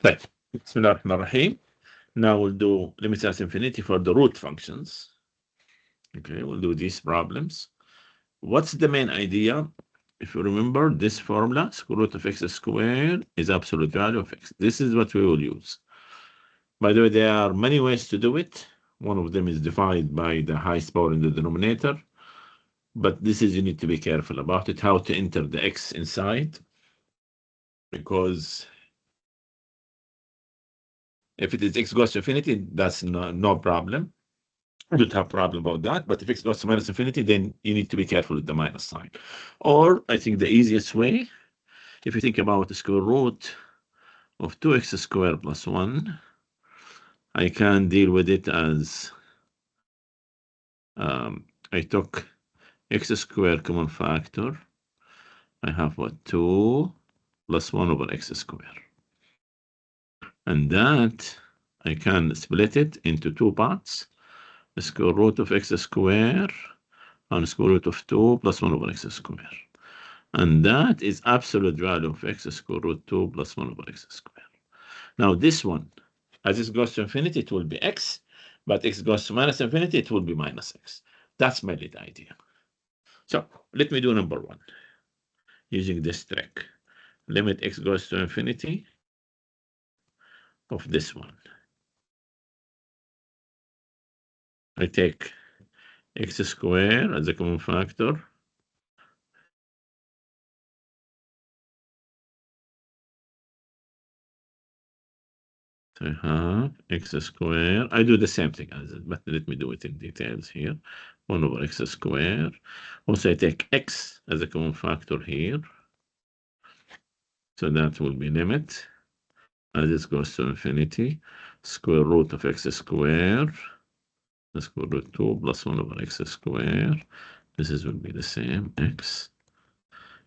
طيب بسم الله الرحمن الرحيم. Now we'll do limits as infinity for the root functions. Okay, we'll do these problems. What's the main idea? If you remember this formula, square root of x squared is absolute value of x. This is what we will use. By the way, there are many ways to do it. One of them is divided by the highest power in the denominator. But this is, you need to be careful about it, how to enter the x inside. Because if it is x goes to infinity, that's no problem. You don't have problem about that. But if x goes to minus infinity, then you need to be careful with the minus sign. Or I think the easiest way, if you think about the square root of 2x squared plus 1, I can deal with it as I took x squared common factor. I have what, 2 plus 1 over x squared. And that I can split it into two parts. The square root of x squared and square root of 2 plus 1 over x squared. And that is absolute value of x square root 2 plus 1 over x squared. Now this one, as it goes to infinity, it will be x, but x goes to minus infinity, it will be minus x. That's my lead idea. So let me do number 1 using this trick. Limit x goes to infinity of this one. I take x squared as a common factor. So I have x squared. I do the same thing as it, but let me do it in details here. 1 over x squared. Also, I take x as a common factor here. So that will be limit as this goes to infinity. Square root of x squared. The square root 2 plus 1 over x squared. This will be the same x.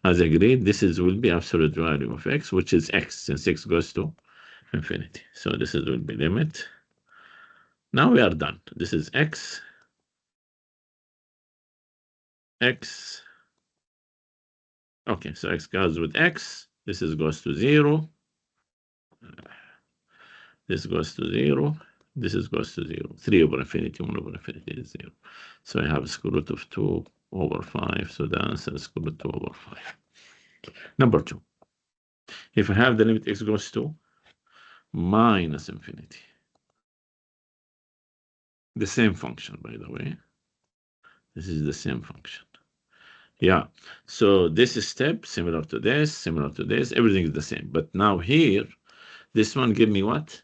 As agreed, this will be absolute value of x, which is x, since x goes to infinity. So this will be limit. Now we are done. This is x. X. Okay, so x goes with x. This goes to 0. This goes to 0. This goes to 0. 3 over infinity, 1 over infinity is 0. So I have square root of 2 over 5. So the answer is square root 2 over 5. Number 2. If I have the limit x goes to minus infinity. The same function, by the way. This is the same function. Yeah, so this step, similar to this, everything is the same. But now here, this one give me what?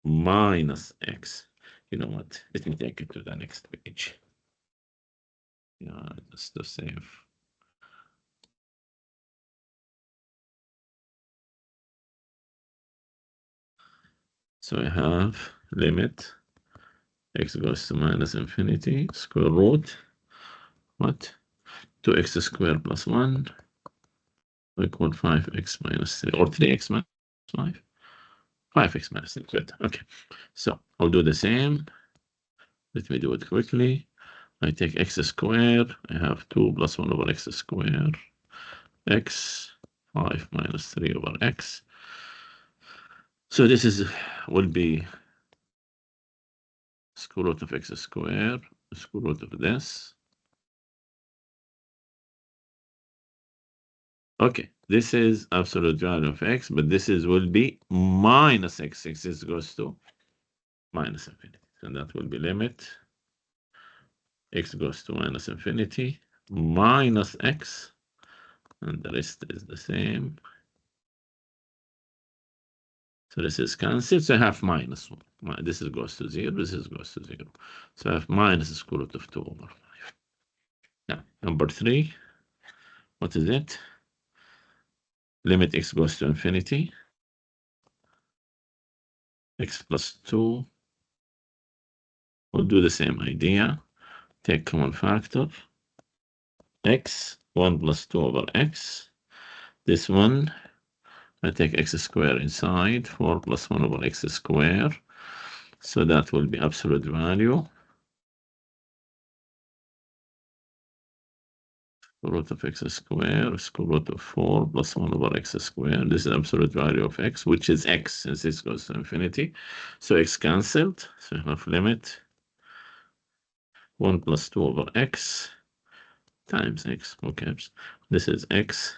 Minus x. You know what? Let me take it to the next page. Yeah, just to save. So I have limit x goes to minus infinity, square root, what? 2x squared plus 1 equal 5x minus 3, or 3x minus 5. 5x minus 3, good. Okay, so I'll do the same. Let me do it quickly. I take x squared. I have 2 plus 1 over x squared. X, 5 minus 3 over x. So this will be square root of x squared, square root of this. Okay, this is absolute value of x, but this will be minus x. X goes to minus infinity. So that will be limit. X goes to minus infinity, minus x, and the rest is the same. So this is cancelled. So I have minus 1. This goes to 0. This goes to 0. So I have minus square root of 2 over 5. Now, number 3. What is it? Limit x goes to infinity. X plus 2. We'll do the same idea. Take common factor. X, 1 plus 2 over x. This one, I take x squared inside. 4 plus 1 over x squared. So that will be absolute value. Square root of x squared, square root of 4 plus 1 over x squared. This is absolute value of x, which is x, since this goes to infinity. So x cancelled. So you have limit 1 plus 2 over x times x. Okay, this is x.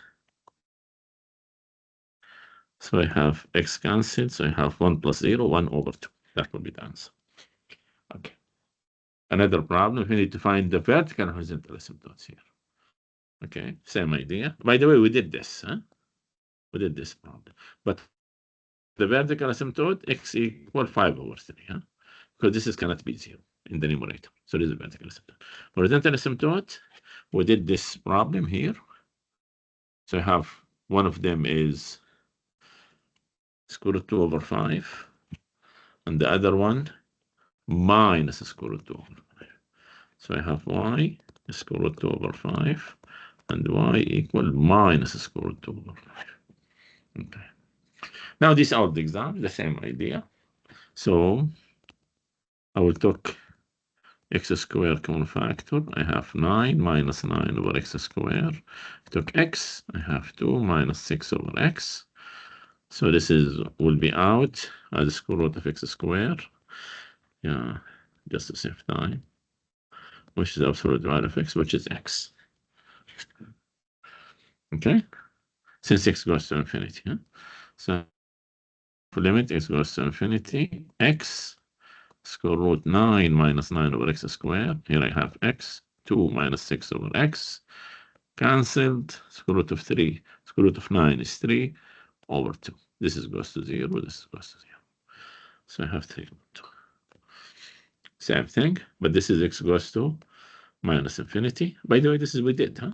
So I have x cancelled. So I have 1 plus 0, 1 over 2. That will be the answer. Okay. Another problem, we need to find the vertical and horizontal asymptotes here. Okay, same idea. By the way, we did this, huh? We did this problem. But the vertical asymptote, x equal 5 over 3, huh? Because this is cannot be 0 in the numerator. So this is a vertical asymptote. Horizontal asymptote, we did this problem here. So I have one of them is square root 2 over 5, and the other one minus square root 2 over 5. So I have y square root 2 over 5, and y equal minus square root 2 over 5. Okay. Now this out the exam, the same idea. So I will take x squared common factor. I have 9 minus 9 over x squared. I took x. I have 2 minus 6 over x. So this is will be out as square root of x squared. Yeah, just to save time. Which is absolute value of x, which is x. Okay? Since x goes to infinity. Huh? So for limit x goes to infinity, x square root 9 minus 9 over x squared. Here I have x, 2 minus 6 over x. Cancelled. Square root of 3. Square root of 9 is 3 over 2. This is goes to 0. This goes to 0. So I have 3 over 2. Same thing, but this is x goes to minus infinity. By the way, this is we did, huh?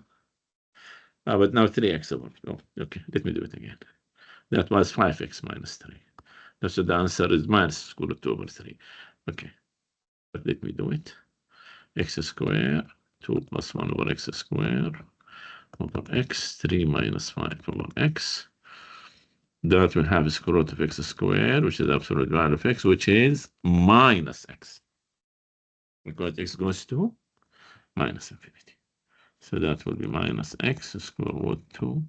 But now 3x over. Oh, okay, let me do it again. That was 5x minus 3. So the answer is minus square root 2 over 3. Okay, but let me do it. X squared, 2 plus 1 over x squared over x, 3 minus 5 over x. That will have square root of x squared, which is absolute value of x, which is minus x. Because x goes to minus infinity. So that will be minus x square root 2.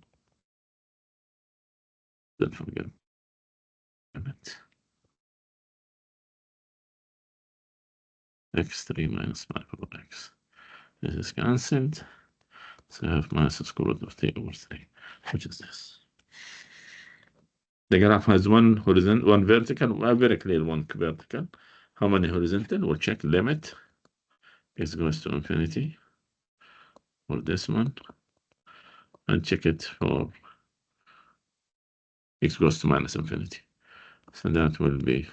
Don't forget it. x3 minus 5 over x. This is cancelled. So I have minus square root of 3 over 3, which is this. The graph has one horizontal, one vertical, very clear one vertical. How many horizontal? We'll check limit. X goes to infinity for this one. And check it for x goes to minus infinity. So that will be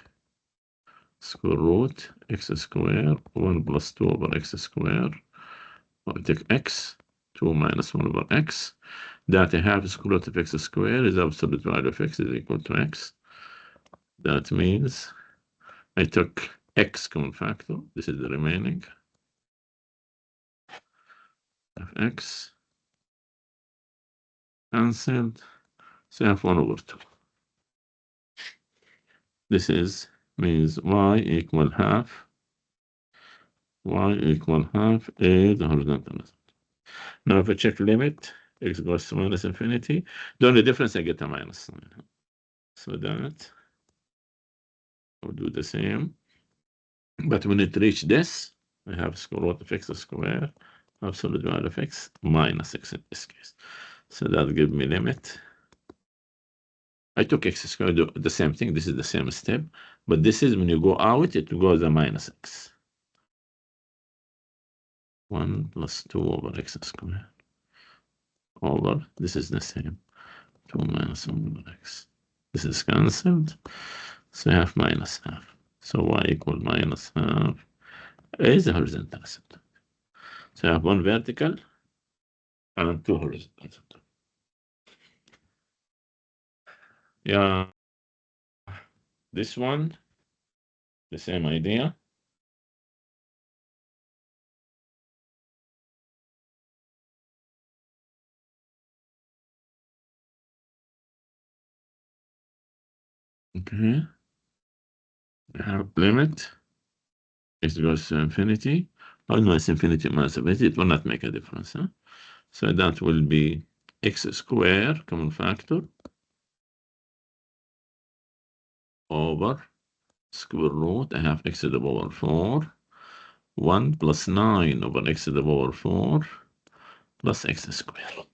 square root x squared 1 plus 2 over x squared. I'll take x, 2 minus 1 over x. That I have square root of x squared is absolute value of x is equal to x. That means I took x common factor. This is the remaining of x. Cancelled. So I have 1 over 2. This is means y equal half. Y equal half is the horizontal. Now if I check limit, x goes to minus infinity. The only difference I get a minus sign. So that I'll do the same. But when it reach this, I have square root of x squared, absolute value of x minus x in this case. So that gives me limit. I took x squared, the same thing. This is the same step, but this is when you go out, it goes a minus x. 1 plus 2 over x squared over, this is the same, 2 minus 1 over x. This is cancelled, so I have minus half. So y equal minus half is a horizontal asymptote. So I have one vertical and 2 horizontal asymptotes. Yeah, this one, the same idea. Okay, I have limit. X goes to infinity. Oh no, it's infinity minus infinity. It will not make a difference. Huh? So that will be x squared common factor over square root. I have x to the power 4. 1 plus 9 over x to the power 4 plus x squared.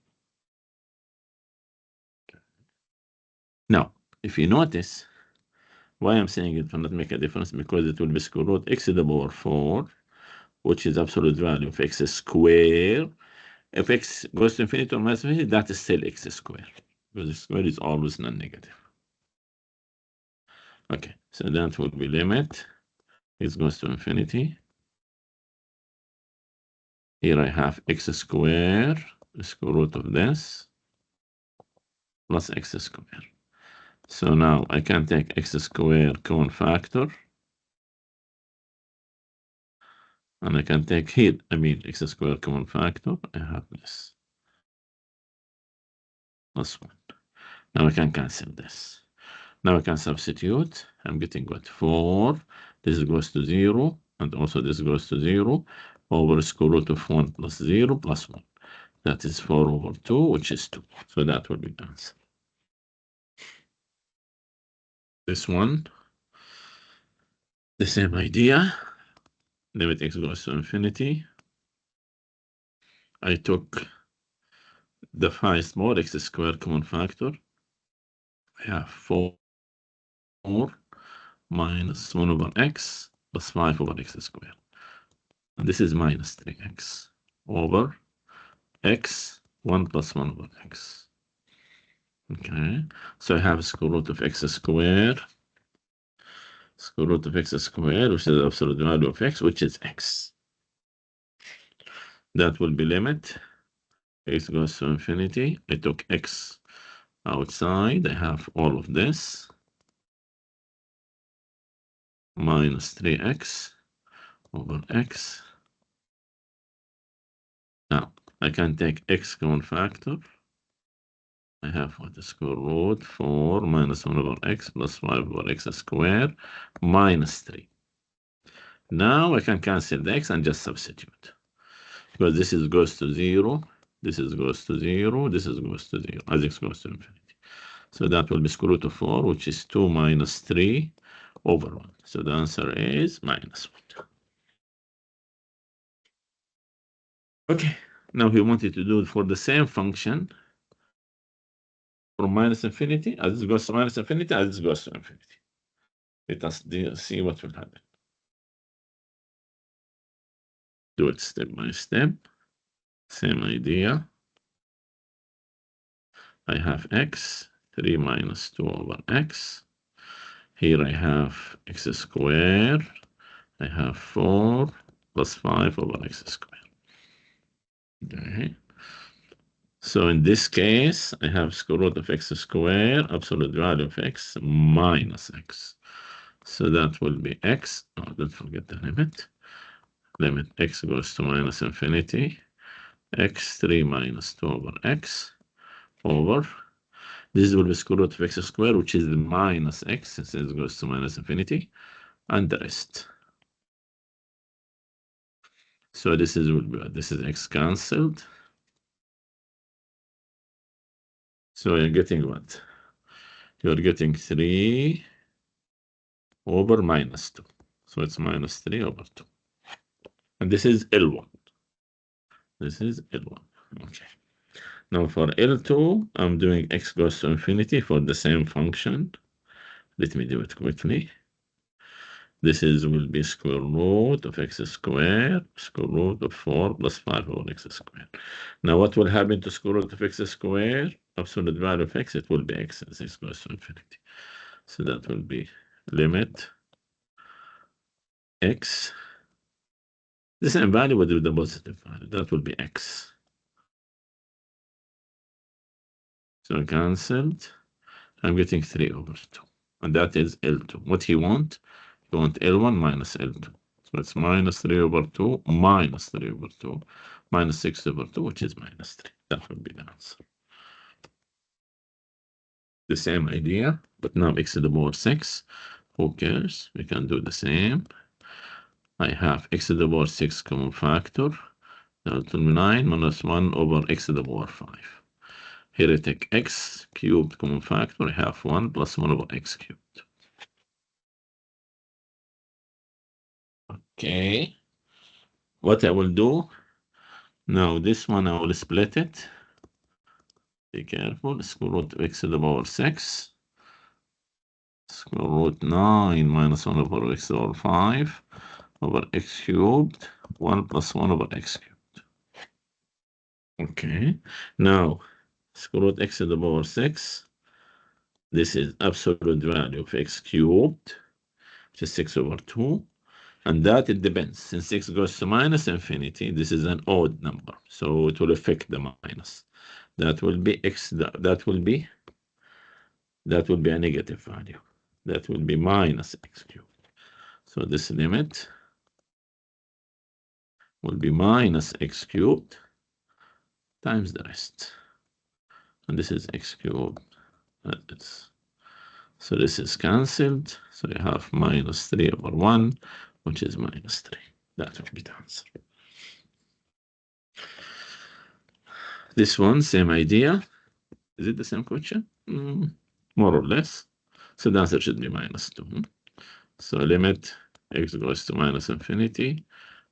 Now, if you notice, why I'm saying it will not make a difference, because it will be square root x to the power 4, which is absolute value of x squared. If x goes to infinity or minus infinity, that is still x squared, because the square is always non-negative. Okay, so that will be limit. It goes to infinity. Here I have x squared, square root of this, plus x squared. So now I can take x squared common factor, and I can take here, x squared common factor. I have this plus 1. Now I can cancel this. Now I can substitute. I'm getting what? 4. This goes to 0, and also this goes to 0 over square root of 1 plus 0 plus 1. That is 4 over 2, which is 2. So that will be the answer. This one, the same idea. Limit x goes to infinity. I took the highest mode, x squared common factor. I have 4 minus 1 over x plus 5 over x squared. And this is minus 3x over x, 1 plus 1 over x. Okay, so I have square root of x squared, square root of x squared, which is the absolute value of x, which is x. That will be limit. X goes to infinity. I took x outside. I have all of this. Minus 3x over x. Now, I can take x common factor. I have what the square root 4 minus 1 over x plus 5 over x squared minus 3. Now I can cancel the x and just substitute. Because this is goes to 0, this is goes to 0, this is goes to 0, as x goes to infinity. So that will be square root of 4, which is 2 minus 3 over 1. So the answer is minus 1. Okay, now we wanted to do it for the same function from minus infinity, as it goes to minus infinity, as it goes to infinity. Let us see what will happen. Do it step by step. Same idea. I have x, 3 minus 2 over x. Here I have x squared. I have 4 plus 5 over x squared. Okay. So in this case, I have square root of x squared, absolute value of x minus x. So that will be x. Oh, don't forget the limit. Limit x goes to minus infinity. X 3 minus 2 over x over. This will be square root of x squared, which is minus x, since it goes to minus infinity, and the rest. So this is x cancelled. So you're getting what? You're getting 3 over minus 2. So it's minus 3 over 2. And this is L1. This is L1. Okay. Now for L2, I'm doing x goes to infinity for the same function. Let me do it quickly. This will be square root of x squared, square root of 4 plus 5 over x squared. Now what will happen to square root of x squared? Absolute value of x, it will be x as x goes to infinity. So that will be limit x. The same value with the positive value. That will be x. So cancelled. I'm getting 3 over 2. And that is L2. What he want? He want L1 minus L2. So it's minus 3 over 2, minus 3 over 2, minus 6 over 2, which is minus 3. That would be the answer. The same idea, but now x to the power 6. Who cares? We can do the same. I have x to the power 6 common factor. That will be 9 minus 1 over x to the power 5. Here I take x cubed common factor. I have 1 plus 1 over x cubed. Okay. What I will do now, this one I will split it. Be careful. Square root of x to the power 6. Square root 9 minus 1 over x to the power 5 over x cubed. 1 plus 1 over x cubed. Okay. Now, square root x to the power 6. This is absolute value of x cubed, which is 6 over 2. And that it depends. Since x goes to minus infinity, this is an odd number. So it will affect the minus. That will be x, that will be a negative value. That will be minus x cubed. So this limit will be minus x cubed times the rest. And this is x cubed. So this is cancelled. So you have minus 3 over 1, which is minus 3. That will be the answer. This one, same idea. Is it the same question? More or less. So the answer should be minus 2. So limit x goes to minus infinity.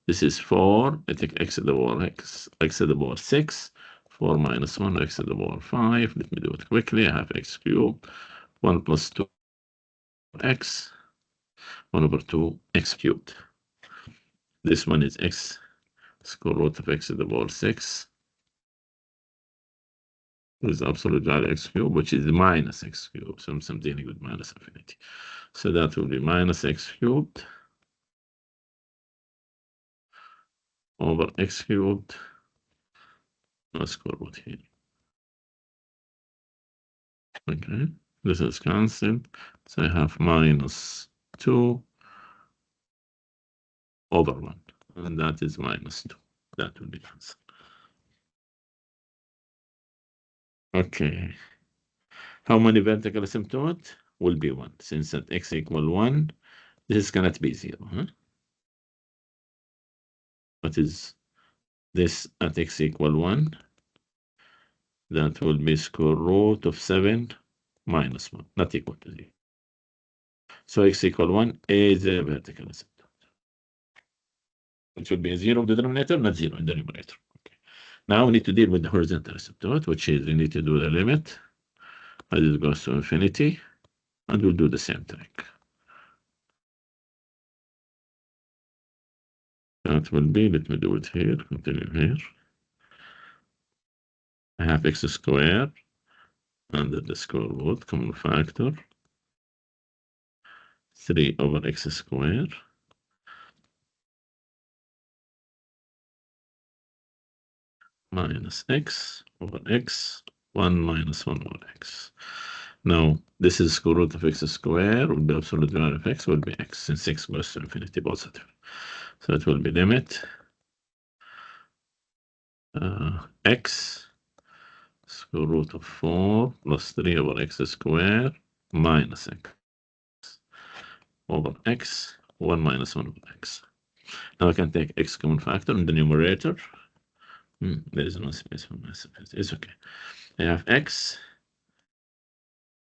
This is 4. I take x to the power x to the power 6. 4 minus 1, x to the power 5. Let me do it quickly. I have x cubed. 1 plus 2 x. 1 over 2 x cubed. This one is x square root of x to the power 6. With absolute value x cubed, which is minus x cubed. So I'm dealing with minus infinity. So that will be minus x cubed over x cubed. Square root here. Okay, this is cancelled. So I have minus 2 over 1. And that is minus 2. That will be the answer. Okay. How many vertical asymptote? Will be 1. Since at x equal 1, this cannot be 0. Huh? What is this at x equal 1? That will be square root of 7 minus 1, not equal to 0. So x equal 1 is a vertical asymptote. It will be a 0 in the denominator, not 0 in the numerator. Okay. Now we need to deal with the horizontal asymptote, which is we need to do the limit as it goes to infinity, and we'll do the same trick. That will be, let me do it here, continue here. I have x squared under the square root, common factor, 3 over x squared minus x over x, 1 minus 1 over x. Now, this is square root of x squared, will be absolute value of x, will be x, since x goes to infinity positive. So it will be limit x square root of 4 plus 3 over x squared minus x over x, 1 minus 1 over x. Now I can take x common factor in the numerator. There is no space for my space. It's okay. I have x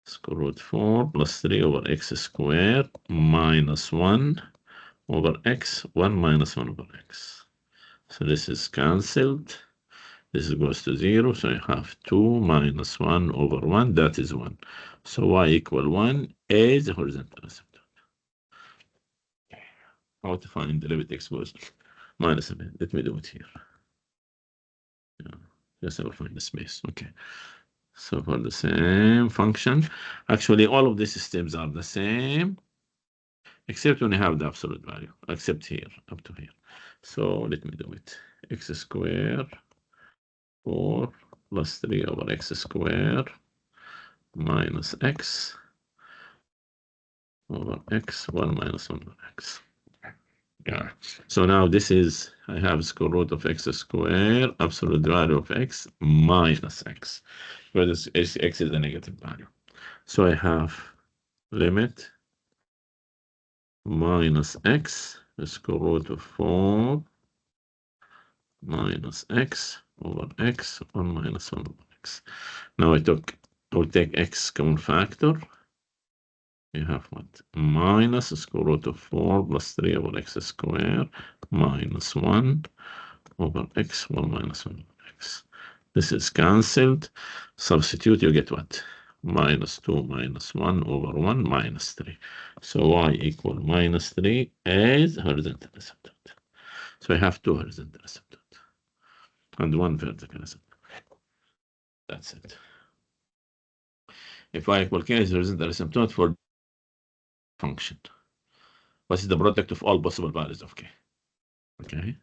square root 4 plus 3 over x squared minus 1 over x, 1 minus 1 over x. So this is cancelled. This goes to 0. So I have 2 minus 1 over 1. That is 1. So y equal 1 is a horizontal asymptote. How to find the limit x goes minus a bit. Let me do it here. Yeah. Yes, I will find the space. Okay. So for the same function, actually all of these steps are the same, except when you have the absolute value, except here, up to here. So let me do it. X squared 4 plus 3 over x squared minus x over x, 1 minus 1 over x. Yeah. So now this is, I have square root of x squared, absolute value of x minus x, where this x is a negative value. So I have limit minus x, the square root of 4 minus x over x, 1 minus 1 over x. Now I will take x common factor. You have what? Minus square root of 4 plus 3 over x squared minus 1 over x, 1 minus 1 over x. This is cancelled. Substitute, you get what? Minus 2 minus 1 over 1 minus 3. So y equal minus 3 is horizontal asymptote. So I have 2 horizontal asymptote and 1 vertical asymptote. That's it. If y equal k is horizontal asymptote for function. What is the product of all possible values of k? Okay.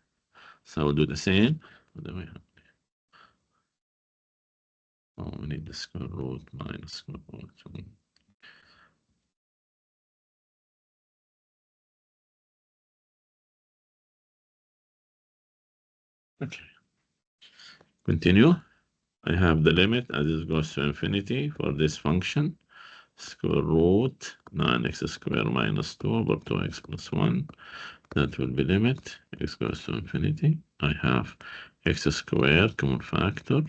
So we'll do the same. Oh, we need the square root minus square root. Okay. Continue. I have the limit as it goes to infinity for this function. Square root 9x squared minus 2 over 2x plus 1. That will be limit. X goes to infinity. I have x squared common factor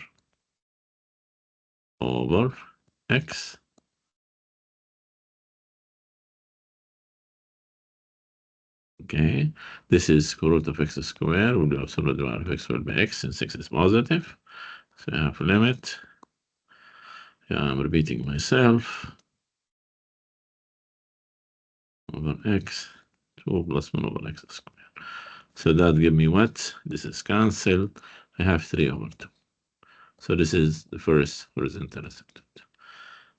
over x. Okay, this is square root of x squared. Will be absolute value of x will be x, since x is positive. So I have a limit. Yeah, I'm repeating myself. Over x, 2 plus 1 over x squared. So that give me what? This is cancelled. I have 3 over 2. So this is the first horizontal asymptote.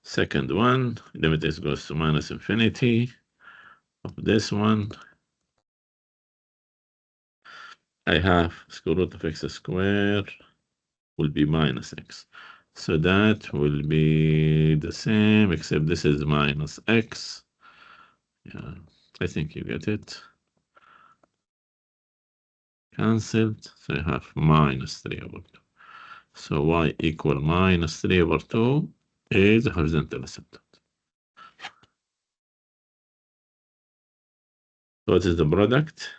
Second one, limit x goes to minus infinity. Of this one, I have square root of x squared will be minus x. So that will be the same, except this is minus x. Yeah, I think you get it. Cancelled. So I have minus 3 over 2. So y equal minus 3 over 2 is a horizontal asymptote. What is the product?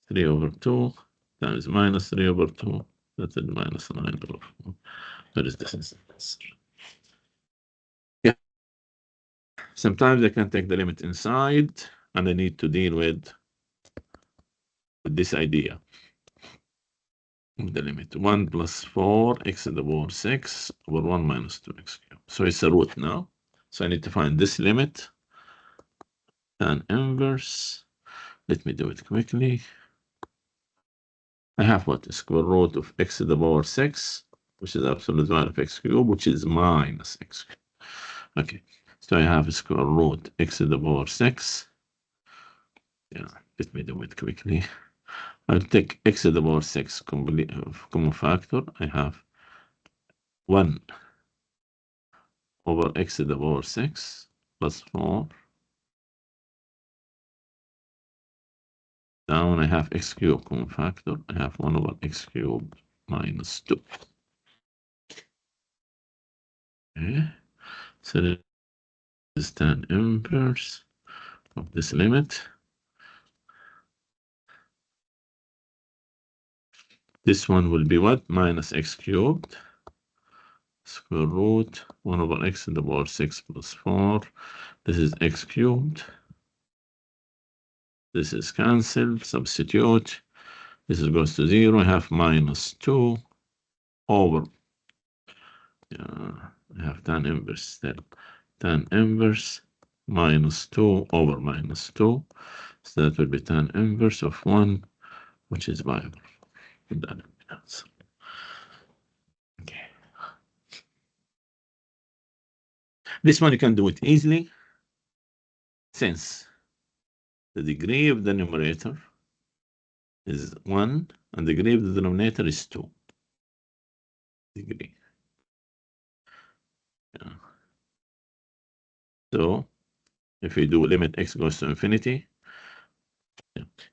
3 over 2 times minus 3 over 2. That is minus 9 over 4. That is the answer. Yeah. Sometimes I can take the limit inside, and I need to deal with this idea. The limit 1 plus 4 x to the power 6 over 1 minus 2x cubed. So it's a root now. So I need to find this limit. Tan inverse. Let me do it quickly. I have what? Square root of x to the power 6, which is absolute value of x cubed, which is minus x cubed. Okay, so I have square root x to the power 6. Yeah, let me do it quickly. I'll take x to the power 6 common factor. I have 1 over x to the power 6 plus 4. Down I have x cubed common factor. I have 1 over x cubed minus 2. Okay, so this is tan inverse of this limit. This one will be what? Minus x cubed square root 1 over x to the power 6 plus 4. This is x cubed. This is cancelled. Substitute. This goes to 0. I have minus 2 over. I have tan inverse still. Tan inverse minus 2 over minus 2. So that will be tan inverse of 1, which is viable. That answer. Okay. This one you can do it easily, since the degree of the numerator is 1 and the degree of the denominator is 2 degree. Yeah. So if we do limit x goes to infinity,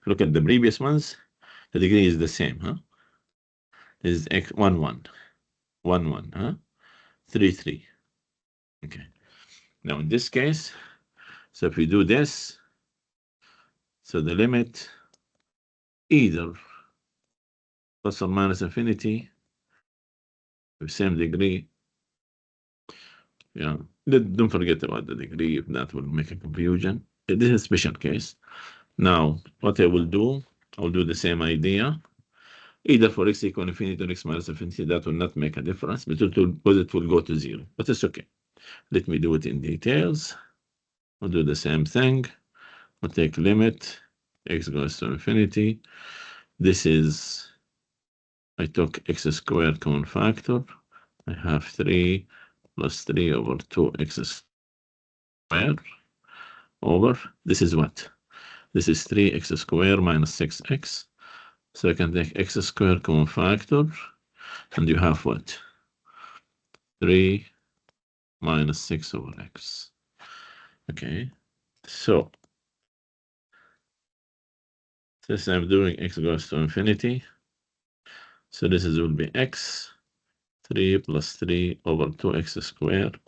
look at the previous ones, the degree is the same, huh? This is x 1 1 1 1, huh? 3 3. Okay. Now in this case, so if we do this, so the limit either plus or minus infinity with same degree. Yeah, don't forget about the degree, if that will make a confusion. This is a special case. Now, what I will do, I'll do the same idea. Either for x equal infinity or x minus infinity, that will not make a difference, but it will go to 0. But it's okay. Let me do it in details. I'll do the same thing. I'll take limit, x goes to infinity. This is, I took x squared common factor. I have 3 plus 3 over 2x squared over, this is what? This is 3x squared minus 6x. So I can take x squared common factor, and you have what? 3 minus 6 over x. Okay, so since I'm doing x goes to infinity, so this will be x, 3 plus 3 over 2x squared,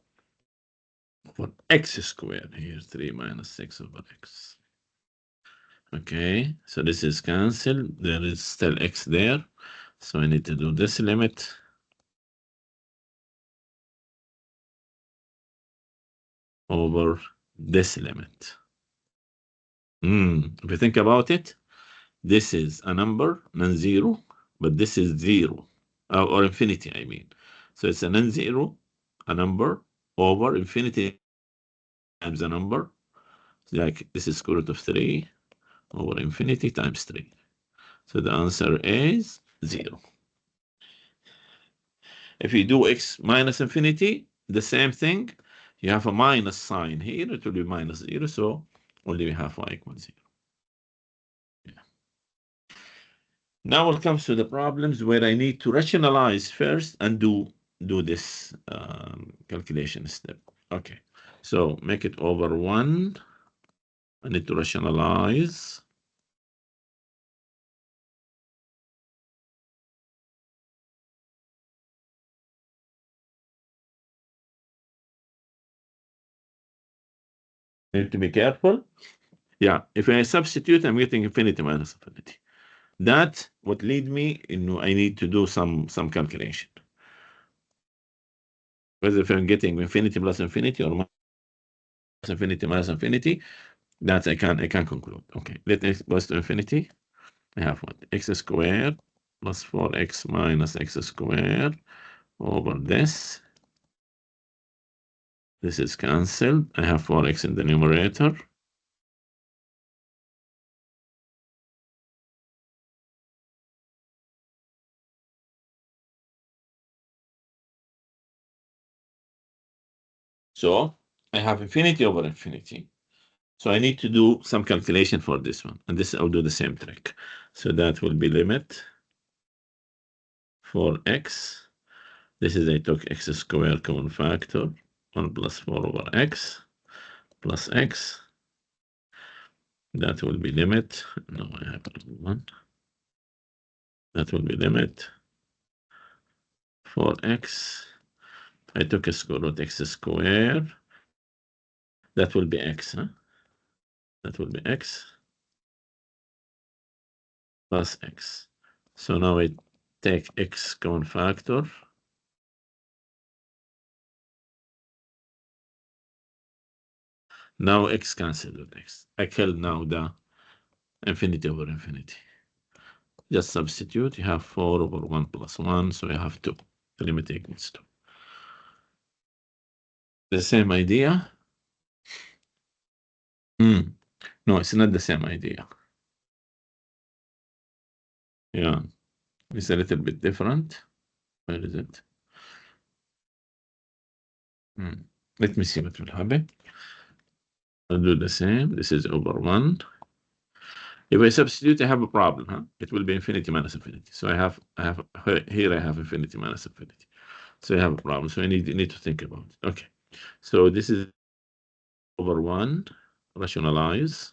for x squared here, 3 minus 6 over x. Okay, so this is cancelled. There is still x there. So I need to do this limit over this limit. If you think about it, this is a number, non-zero, but this is 0, or infinity, I mean. So it's a non-zero, a number, over infinity times a number. Like this is square root of 3 over infinity times 3. So the answer is 0. If you do x minus infinity, the same thing. You have a minus sign here, it will be minus 0, so only we have y equals 0. Yeah. Now it comes to the problems where I need to rationalize first and do this calculation step. Okay, so make it over 1. I need to rationalize. Need to be careful. Yeah, if I substitute, I'm getting infinity minus infinity. That would lead me, I need to do some calculation. Whether if I'm getting infinity plus infinity or minus infinity minus infinity, that I can conclude. Okay, let x goes to infinity. I have what? X squared plus 4x minus x squared over this. This is cancelled. I have 4x in the numerator. So I have infinity over infinity. So I need to do some calculation for this one. And this I'll do the same trick. So that will be limit for x. This is I took x squared common factor. 1 plus 4 over x plus x. That will be limit. No, I have one. That will be limit for x. I took a square root x squared. That will be x, huh? That will be x plus x. So now I take x common factor. Now x cancelled with x. I kill now the infinity over infinity. Just substitute. You have 4 over 1 plus 1, so you have 2. The limit equals 2. The same idea? No, it's not the same idea. Yeah, it's a little bit different. Where is it? Let me see what will happen. I'll do the same. This is over 1. If I substitute, I have a problem, huh? It will be infinity minus infinity. So I have here I have infinity minus infinity. So I have a problem. So I need to think about it. Okay. So this is over 1. Rationalize.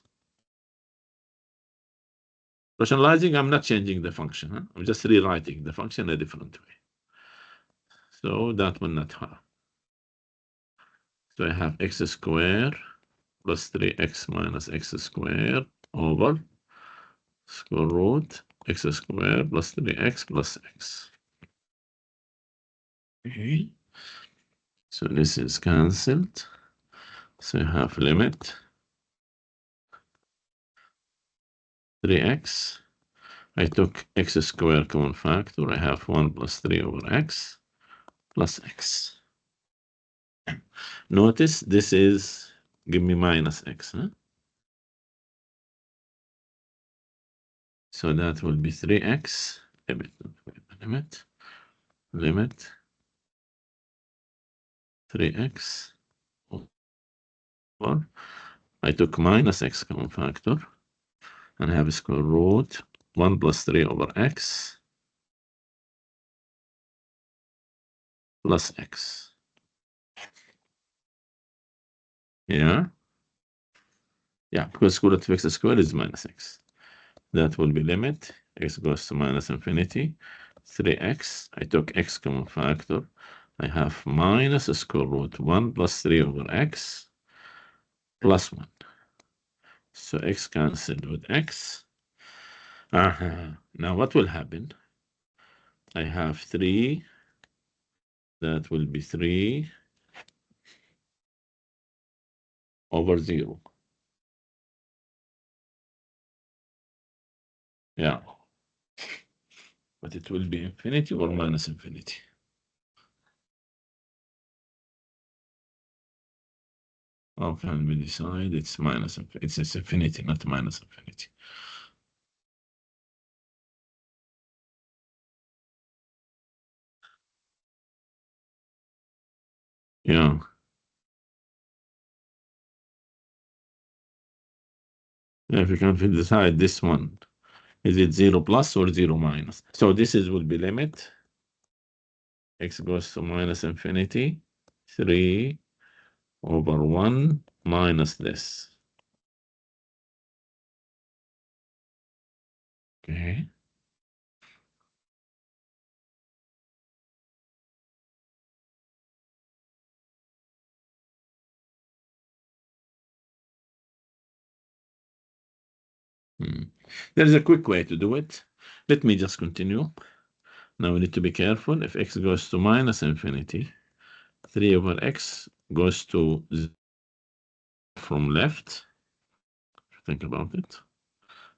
Rationalizing, I'm not changing the function. Huh? I'm just rewriting the function a different way. So that will not harm. So I have x squared plus 3x minus x squared over. square root x squared plus 3x plus x. Okay. So this is cancelled. So you have limit 3x. I took x squared common factor. I have 1 plus 3 over x plus x. Notice this is, give me minus x. Huh? So that will be 3x, limit 3x over, I took minus x common factor, and I have a square root 1 plus 3 over x plus x. Yeah? Yeah, because square root of x squared is minus x. That will be limit, x goes to minus infinity, 3x, I took x common factor, I have minus square root 1 plus 3 over x plus 1. So x cancelled with x. Now what will happen? I have 3, that will be 3 over 0. Yeah. But it will be infinity or minus infinity. How can we decide? It's minus infinity. It's infinity, not minus infinity. Yeah. If you can decide this one, is it 0 plus or 0 minus? So this is will be limit. X goes to minus infinity, 3 over 1 minus this. Okay. There is a quick way to do it. Let me just continue. Now we need to be careful. If x goes to minus infinity, 3 over x goes to from left. Think about it.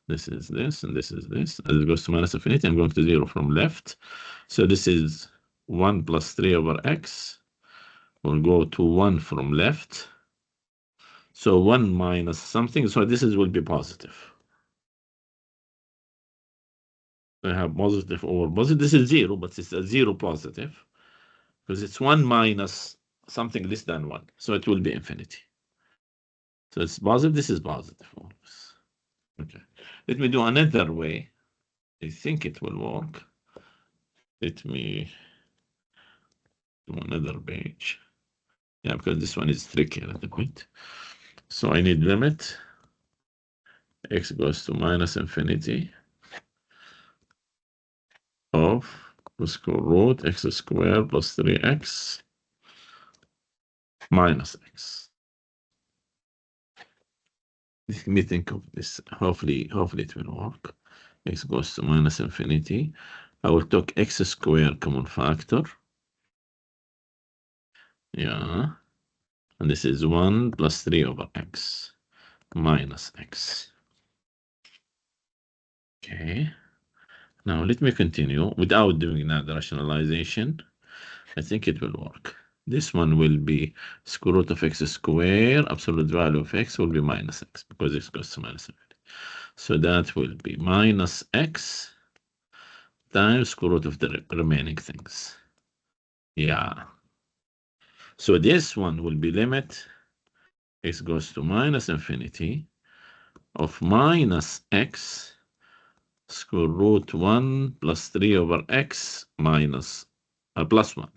This is this, and this is this. As it goes to minus infinity, I'm going to 0 from left. So this is 1 plus 3 over x will go to 1 from left. So 1 minus something. So this is will be positive. I have positive over positive. This is 0, but it's a 0 positive because it's 1 minus something less than 1. So it will be infinity. So it's positive. This is positive always. Okay. Let me do another way. I think it will work. Let me do another page. Yeah, because this one is tricky a little bit. So I need limit. X goes to minus infinity of the square root x squared plus 3x minus x. Let me think of this. Hopefully it will work. X goes to minus infinity. I will take x squared common factor. Yeah. And this is 1 plus 3 over x minus x. Okay. Now let me continue without doing that rationalization. I think it will work. This one will be square root of x squared. Absolute value of x will be minus x because x goes to minus infinity. So that will be minus x times square root of the remaining things. Yeah. So this one will be limit x goes to minus infinity of minus x square root 1 plus 3 over x minus plus 1.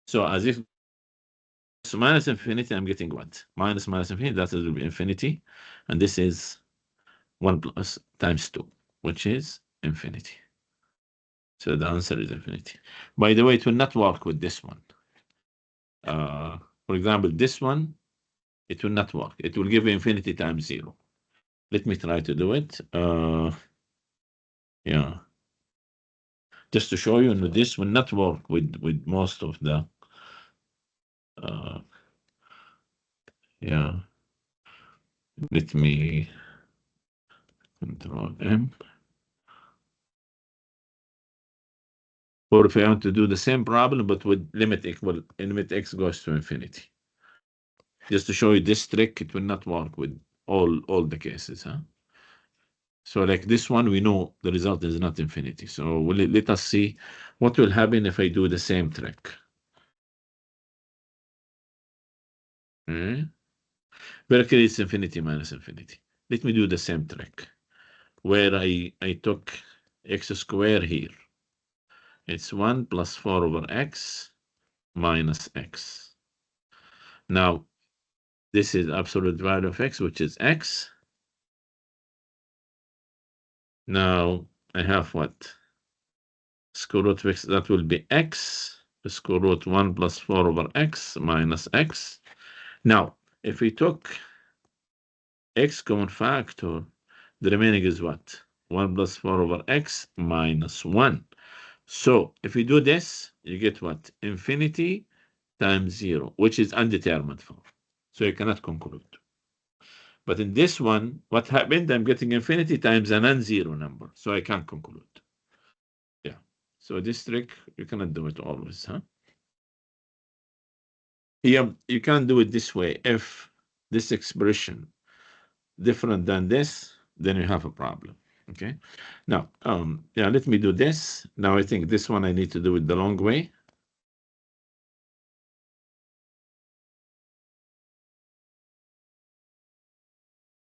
So as if so minus infinity, I'm getting what? Minus infinity, that will be infinity. And this is 1 plus times 2, which is infinity. So the answer is infinity. By the way, it will not work with this one. For example, this one, it will not work. It will give you infinity times 0. Let me try to do it. Yeah. Just to show you, this will not work with most of the, yeah. Let me Control M. Or if I want to do the same problem, but with limit x goes to infinity. Just to show you this trick, it will not work with all the cases, huh? So like this one, we know the result is not infinity. So let us see what will happen if I do the same trick. Okay. Berkeley is infinity minus infinity. Let me do the same trick where I took x squared here. It's 1 plus 4 over x minus x. Now, this is absolute value of x, which is x. Now, I have what? Square root of x, that will be x. The square root 1 plus 4 over x minus x. Now, if we took x common factor, the remaining is what? 1 plus 4 over x minus 1. So if we do this, you get what? Infinity times 0, which is undetermined form. So you cannot conclude. But in this one, what happened? I'm getting infinity times a non-zero number, so I can't conclude. Yeah. So this trick, you cannot do it always, huh? Here, you can't do it this way. If this expression different than this, then you have a problem. Okay. Now, yeah, let me do this. Now I think this one I need to do it the long way.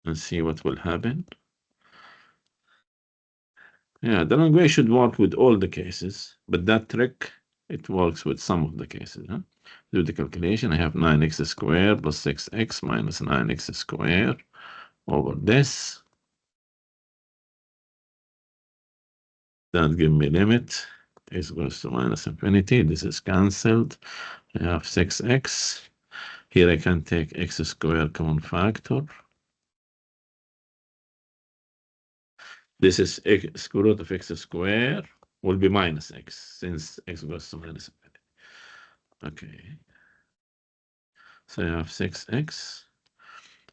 And see what will happen. Yeah, the long way should work with all the cases, but that trick, it works with some of the cases. Huh? Do the calculation. I have 9x squared plus 6x minus 9x squared over this. That gives me limit. X goes to minus infinity. This is cancelled. I have 6x. Here I can take x squared common factor. This is square root of x squared will be minus x, since x goes to minus infinity. Okay. So I have 6x.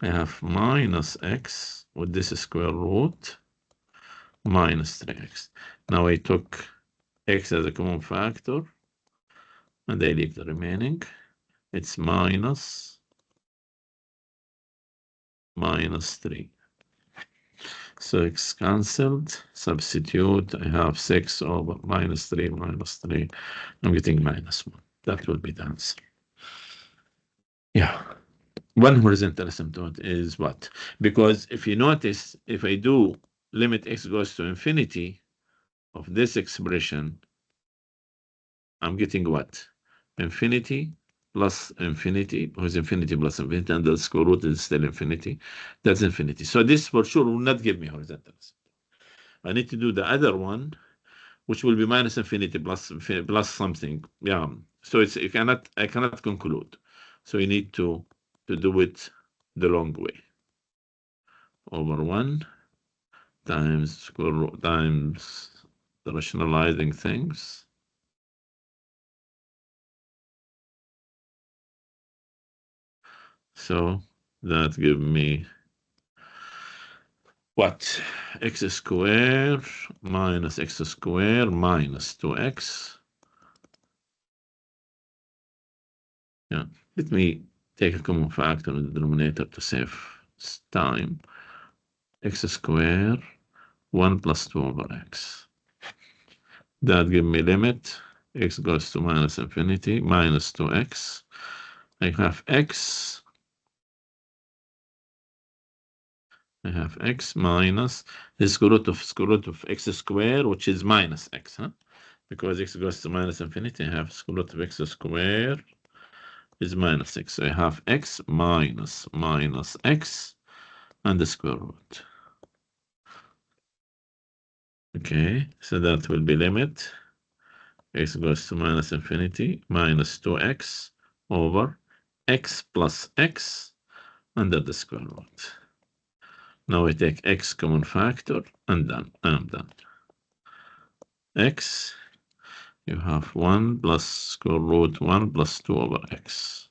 I have minus x with this square root minus 3x. Now I took x as a common factor, and I leave the remaining. It's minus 3. So x cancelled. Substitute. I have 6 over minus 3 minus 3. I'm getting minus 1. That will be the answer. Yeah. One horizontal asymptote is what? Because if you notice, if I do limit x goes to infinity of this expression, I'm getting what? Infinity plus infinity, because infinity plus infinity, and the square root is still infinity. That's infinity. So this for sure will not give me horizontal asymptote. I need to do the other one, which will be minus infinity plus something. Yeah. So I cannot conclude. So you need to do it the long way. Over 1 times square root times the rationalizing things. So that gives me what? X squared minus x squared minus 2x. Yeah, let me take a common factor in the denominator to save time. X squared 1 plus 2 over x. That gives me limit. X goes to minus infinity minus 2x. I have x. I have x minus the square root of x squared, which is minus x, huh? Because x goes to minus infinity, I have square root of x squared is minus x. So I have x minus x and the square root. Okay, so that will be limit. X goes to minus infinity minus 2x over x plus x under the square root. Now I take x common factor and done. I'm done. X, you have 1 plus square root 1 plus 2 over x.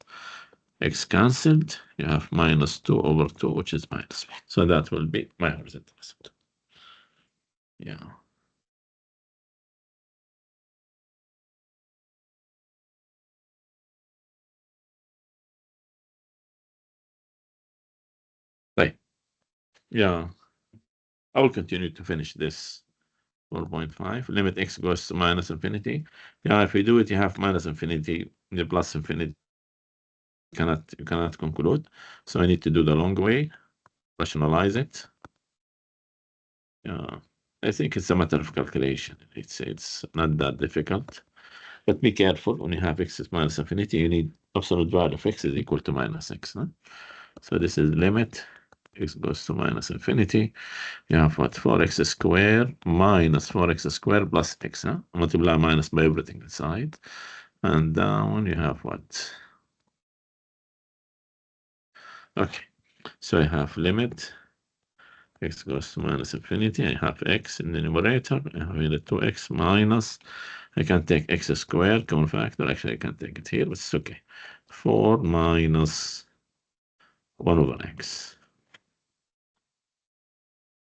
X cancelled, you have minus 2 over 2, which is minus 1. So that will be my horizontal asymptote. Yeah. Right. Yeah. I will continue to finish this 4.5. Limit x goes to minus infinity. Yeah, if we do it, you have minus infinity, the plus infinity. You cannot conclude. So I need to do the long way, rationalize it. Yeah, I think it's a matter of calculation. It's not that difficult. But be careful when you have x is minus infinity, you need absolute value of x is equal to minus x. No? So this is limit x goes to minus infinity. You have what? 4x squared minus 4x squared plus x. Huh? Multiply minus by everything inside. And down you have what? Okay. So I have limit x goes to minus infinity. I have x in the numerator. I have here 2x minus. I can take x squared, common factor. Actually, I can take it here, but it's okay. 4 minus 1 over x.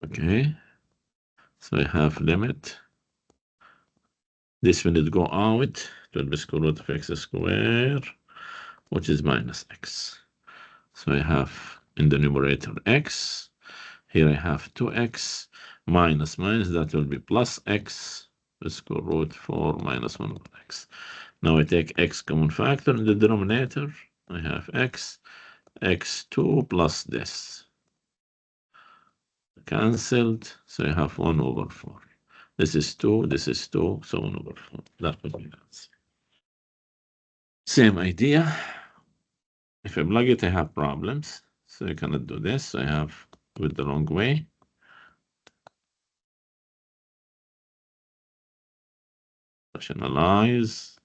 Okay. So I have limit. This will go out. It will be square root of x squared, which is minus x. So I have in the numerator x. Here I have 2x minus minus. That will be plus x. Square root 4 minus 1 over x. Now I take x common factor in the denominator. I have x, x2 plus this. Cancelled. So I have 1 over 4. This is 2, this is 2, so 1 over 4. That would be the answer. Same idea. If I plug it, I have problems. So I cannot do this. I have with the wrong way. Rationalize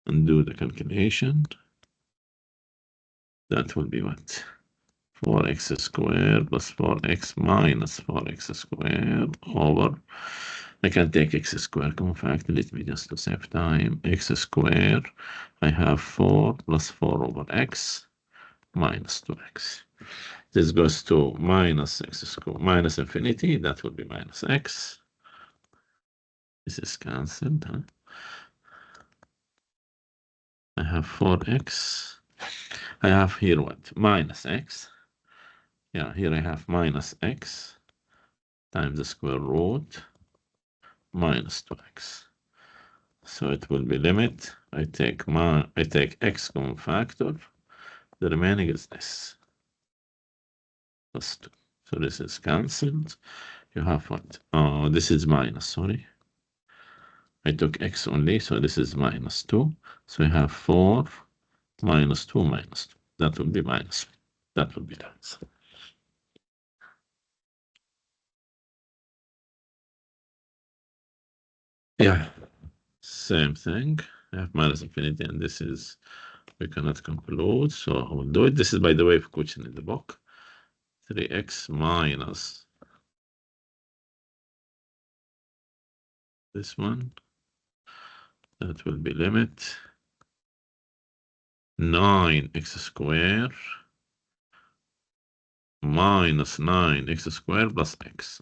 and do the calculation. That will be what? 4x squared plus 4x minus 4x squared over. I can take x squared common factor. Let me just to save time. X squared. I have 4 plus 4 over x minus 2x. This goes to minus x squared minus infinity. That will be minus x. This is cancelled. Huh? I have 4x. I have here what? Minus x. Yeah, here I have minus x times the square root minus 2x. So it will be limit. I take x common factor. The remaining is this. Plus 2. So this is cancelled. You have what? Oh, this is minus, sorry. I took x only, so this is minus 2. So we have 4 minus 2 minus 2. That will be minus 1. That will be the answer. Yeah, same thing. I have minus infinity, and this is, we cannot conclude, so I will do it. This is, by the way, question in the book. 3x minus this one. That will be limit 9x squared minus 9x squared plus x.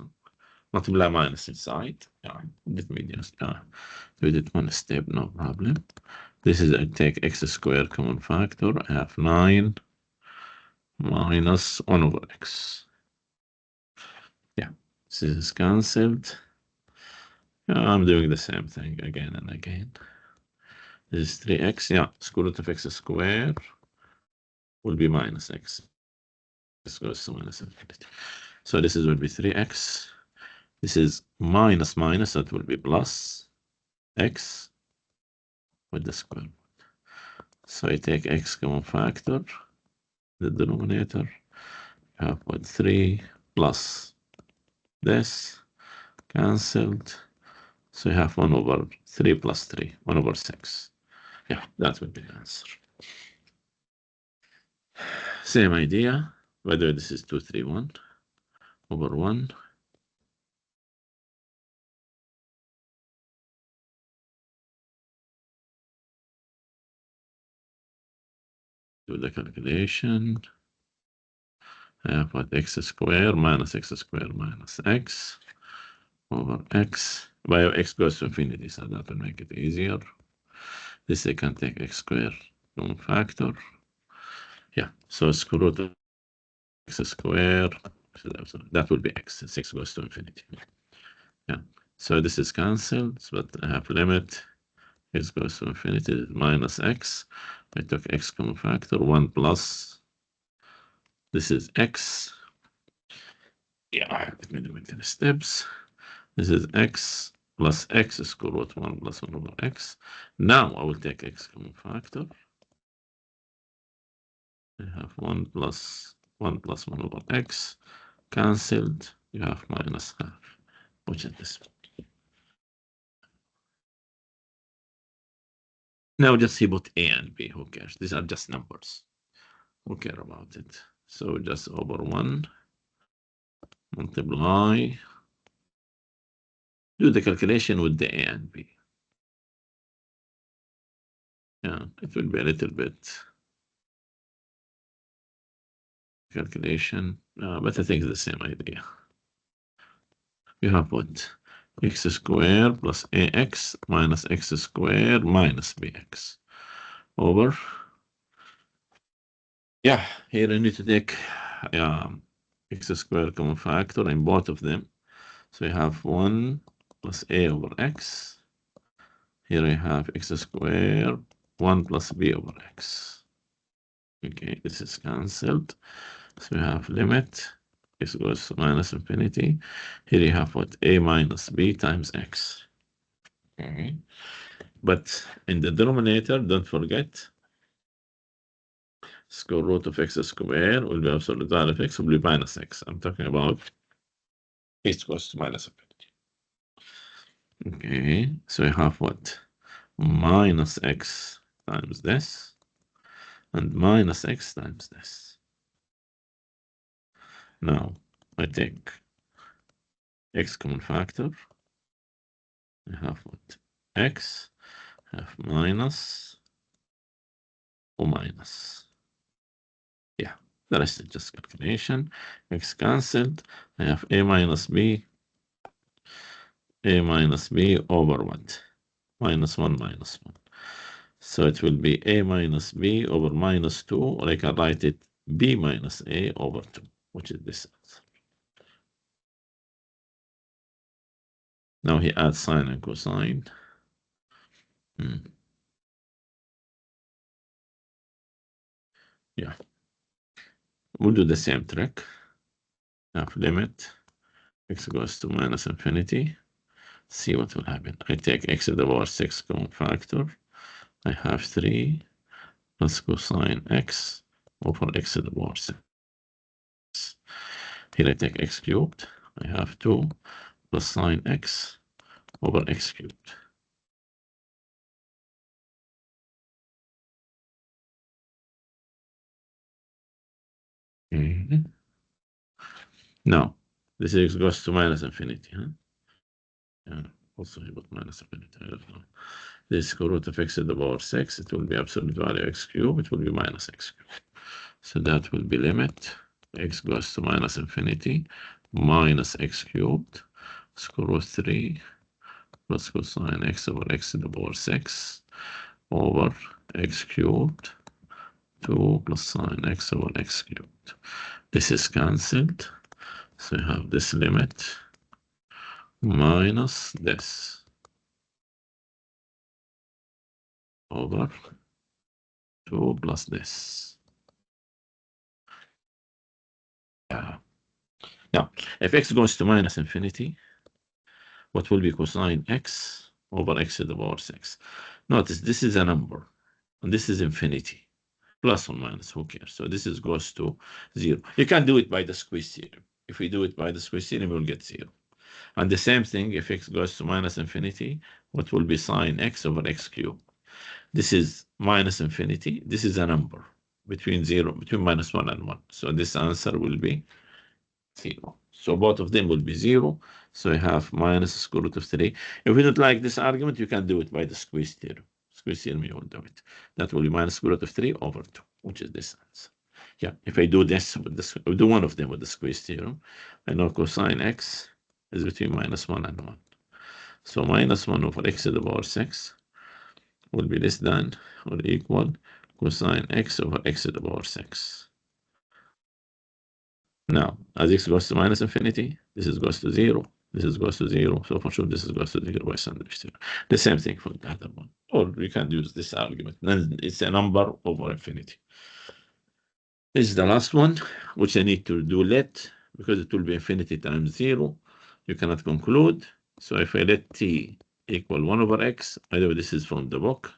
Multiply minus inside. Yeah, let me just do it one step, no problem. This is, I take x squared common factor. I have 9 minus 1 over x. Yeah, this is cancelled. Yeah, I'm doing the same thing again and again. This is 3x. Yeah, square root of x squared will be minus x. This goes to minus infinity. So this is will be 3x. This is minus minus, that will be plus x with the square root. So I take x common factor, the denominator. You have what? 3 plus this, cancelled. So you have 1 over 3 plus 3, 1 over 6. Yeah, that would be the answer. Same idea. By the way, this is 231 over 1. Do the calculation. I have what, x squared minus x squared minus x over x. By x goes to infinity, so that will make it easier. This I can take x squared common factor. Yeah, so square root of x squared, so that will be x, 6 goes to infinity. Yeah, so this is cancelled, but I have limit, x goes to infinity, minus x. I took x common factor, 1 plus, this is x. Yeah, let me do it in steps. This is x plus x square root 1 plus 1 over x. Now I will take x common factor. I have 1 plus 1 plus 1 over x. Cancelled. You have minus half. Which is this one. Now just see both a and b. Who cares? These are just numbers. Who care about it? So just over 1. Multiply. Do the calculation with the a and b. Yeah, it will be a little bit calculation, but I think it's the same idea. You have what? X squared plus ax minus x squared minus bx over. Yeah, here I need to take x squared common factor in both of them. So you have 1 plus a over x. Here I have x squared, 1 plus b over x. Okay, this is cancelled. So we have limit, x goes to minus infinity. Here you have what? A minus b times x. Okay. But in the denominator, don't forget, square root of x squared will be absolute value of x will be minus x. I'm talking about x goes to minus infinity. Okay, so you have what? Minus x times this, and minus x times this. Now, I take x common factor. I have what? X, have minus, or minus. Yeah, the rest is just calculation. X cancelled. I have a minus b over what? Minus 1 minus 1. So it will be a minus b over minus 2, or I can write it b minus a over 2, which is this answer. Now he adds sine and cosine. Yeah. We'll do the same trick. Have limit. X goes to minus infinity. See what will happen. I take x to the power 6 common factor. I have 3 plus cosine x over x to the power 6. Here I take x cubed. I have 2 plus sine x over x cubed. Okay. Now, this x goes to minus infinity. Huh? Yeah, also he put minus infinity. I don't know. This square root of x to the power 6, it will be absolute value x cubed. It will be minus x cubed. So that will be limit. X goes to minus infinity, minus x cubed, square root 3, plus cosine x over x to the power 6, over x cubed, 2 plus sine x over x cubed. This is cancelled. So you have this limit minus this over 2 plus this. Yeah. Now, if x goes to minus infinity, what will be cosine x over x to the power 6? Notice this is a number, and this is infinity. Plus or minus, who cares? So this is goes to 0. You can do it by the squeeze theorem. If we do it by the squeeze theorem, we'll get 0. And the same thing, if x goes to minus infinity, what will be sine x over x cubed? This is minus infinity. This is a number. between -1 and 1. So this answer will be 0. So both of them will be 0. So I have minus square root of 3. If you don't like this argument, you can do it by the squeeze theorem. Squeeze theorem, you will do it. That will be minus square root of 3 over 2, which is this answer. Yeah, if I do this with this, I do one of them with the squeeze theorem, I know cosine x is between -1 and 1. So -1 over x to the power 6 will be less than or equal cosine x over x to the power 6. Now, as x goes to minus infinity, this is goes to 0. This is goes to 0. So for sure, this is goes to 0 by sandwich theorem. The same thing for the other one. Or we can use this argument. Then it's a number over infinity. This is the last one, which I need to do let, because it will be infinity times 0. You cannot conclude. So if I let t equal 1 over x, by the way, this is from the book.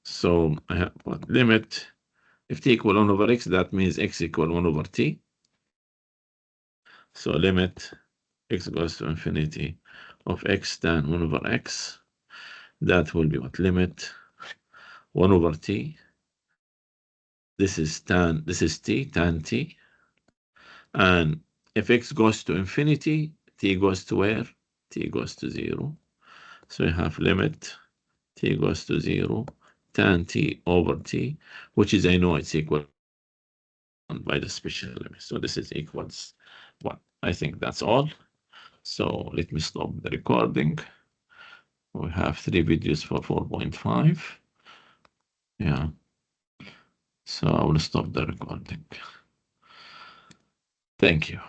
So I have what limit. If t equal 1 over x, that means x equal 1 over t. So limit x goes to infinity of x tan 1 over x. That will be what? Limit 1 over t. This is t, tan t. And if x goes to infinity, t goes to where? T goes to 0. So we have limit t goes to 0, tan t over t, which is, I know it's equal by the special limit. So this is equals 1. I think that's all. So let me stop the recording. We have 3 videos for 4.5. Yeah. So I will stop the recording. Thank you.